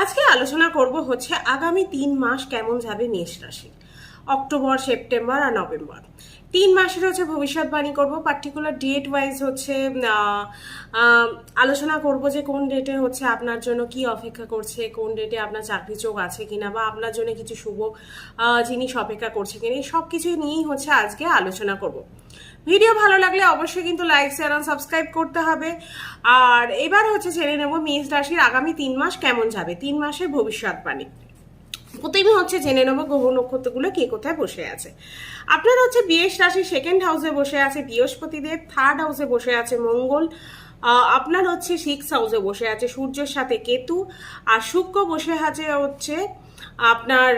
আজকে আলোচনা করব হচ্ছে আগামী 3 মাস কেমন যাবে মেষ রাশি। অক্টোবর, সেপ্টেম্বর আর নভেম্বর 3 মাসের হচ্ছে ভবিষ্যৎবাণী করব। পার্টিকুলার ডেট ওয়াইজ হচ্ছে আহ, আহ, আলোচনা করব যে কোন ডেটে হচ্ছে আপনার জন্য কি অপেক্ষা করছে, কোন ডেটে আপনার চাকরি চোখ আছে কিনা, বা আপনার জন্য কিছু শুভ জিনিস অপেক্ষা করছে কিনা, এই সব কিছু নিয়েই হচ্ছে আজকে আলোচনা করব। ভিডিও ভালো লাগলে অবশ্যই কিন্তু লাইক, শেয়ার আর সাবস্ক্রাইব করতে হবে। আর এবার হচ্ছে জেনে নেব মেষ রাশির আগামী 3 মাস কেমন যাবে, 3 মাসের ভবিষ্যৎবাণী। প্রথমে হচ্ছে জেনে নেবো গ্রহ নক্ষত্রগুলো কে কোথায় বসে আছে। আপনার হচ্ছে মেষ রাশির সেকেন্ড হাউসে বসে আছে বৃহস্পতিদেব, থার্ড হাউসে বসে আছে মঙ্গল, আপনার হচ্ছে সিক্স হাউসে বসে আছে সূর্যের সাথে কেতু, আর শুক্র বসে আছে হচ্ছে আপনার